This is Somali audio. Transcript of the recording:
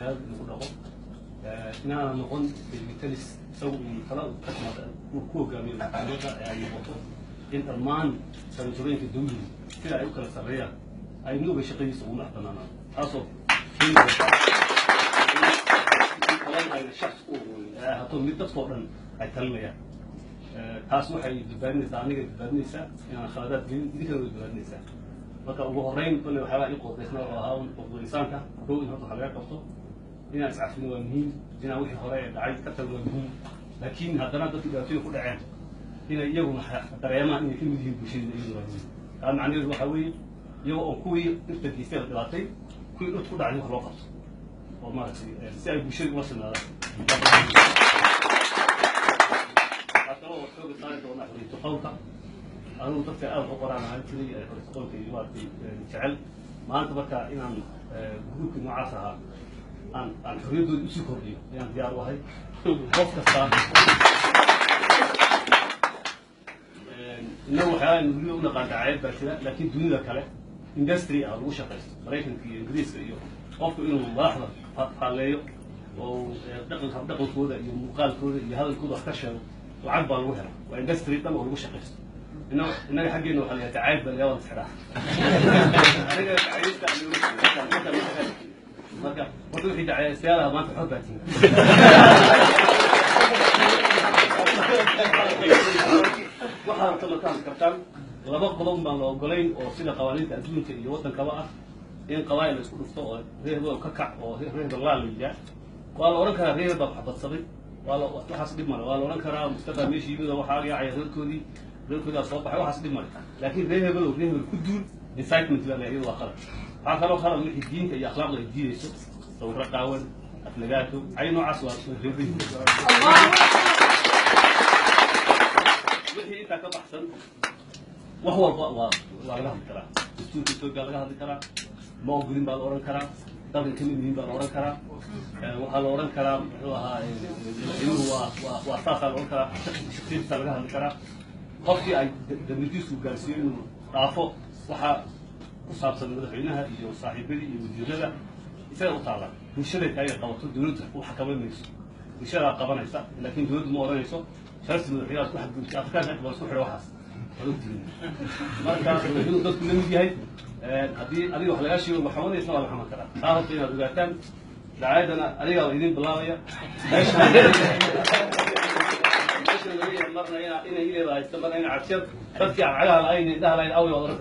cadaalad lagu dhaqo inaan noqon militaris isagu kala ku hogaamiyo maxkamadda ay noqoto in dhammaan sanadooyinka dawliga sida ay u kala sarreeyaan ay nuuga shaqadiisa ugu madax bannaanaan taasoo shakhs u hato mid dadkoo dhan ay talinayaan taas waxay badbaadinaysaa aniga badbaadinaysaa inaan khaladaad gelin idinkana way badbaadinaysaa marka ugu horreyn kolley waxyaabaa ii qodaysna oo ahaa qodoysaanka dhow in horta waxa laga qabto inaan iscafino waa muhiim inaan wixii hore ee dhacay ka tagno waa muhiim laakiin haddana dadkii dhibaatooyin ku dhaceen inay iyaguna dareemaan inay ka mid yihiin bulshada iyadu waa muhiim taa macnaheedu waxaa weeye iyagoo oo kuwii dhirta geystay la dhibaatay kuwii dhirta ku dhacday wax loo qabto oo maaragtay si ay bulshada ula sinaadaan oo xooga saari doonaa xoriyatu qowlka anugu dadka aad u qoraan ahaan jiray xoriyatu qowlka iyo maaragtay jecel maanta marka inaan gruubkii noocaas ahaa aan xorriyaddooda usii kordhiyo ayaan diyaar u ahay qof kastaa innagu waxyaala dunida u naqaan dacaayad baa jira laakiin dunida kale industry ah lagu shaqaysto maraykanka iyo ingiriiska iyo qofku inuu madaxda faalleeyo oo dhaqankooda iyo muuqaalkooda iyo hadalkooda wax ka sheego lacag baa lagu hela waa industry dhan oo lagu shaqaysto innaga xaggeena waxaa layaha dacaayad baa layaa wada xidhaa aniga dacaayadta marka horta wixii dacayaystayaalaha maanta xor baa tihin waxaa rabta marka hadli kartaan laba qodob baan la ogolayn oo sida qawaaniinta adduunka iyo waddankaba ah in qabaa'il la isku dhufto oo reer hebel ka kac oo reer hebel laa la yidaa waa la odhan karaa reer hebel baa waxbadsaday waxaas dhib male waa la odhan karaa mustaqbal meeshii yimid waxaa yaacaya reerkoodaa soo baxay waxaas dhib male laakiin reer hebel oo reer hebel ku duul incitement baa la iyadu waa qalad waxaa kaloo qalad wixii diinta iyo akhlaaqda ay diidayso sawirro qaawan aflagaato ay noocaas waa reebihi wixii intaa ka baxsan wax walba waa laga hadli karaa dastuurka etoobiya laga hadli karaa ma ogolin baa la odhan karaa dalkan ka mid yihiin baa la odhan karaa waxaa la odhan karaa muxuu ahaa madaxweynuhu waa saasaa la odhan karaa shaksiyadiisa laga hadli karaa qofkii ay dambigiisu gaarsiiyo inuu dhaafo waxaa ku saabsan madaxweynaha iyo saaxiibadii iyo wasiirada isaga u taalla bulshada kaaga qabato dawladda u xakaman mayso bulshadaa qabanaysa laakiin dawladdu ma odhanayso sharti madaxweynaha ku xadgudubtay afrikaanka inta badan isku xidha waxaas waa ogtihiin marka madaxweynuhu dadku la mid yahay haddii adiga wax lagaa sheego maxamadaysna waa la xaman karaa taa horta inaad ogaataan dacaayadana adigaa idin bilaabaya marna inay ileeda haysta marna ina cabsiyad dadkii cagaha la-ayn indhaha la-ayn away odan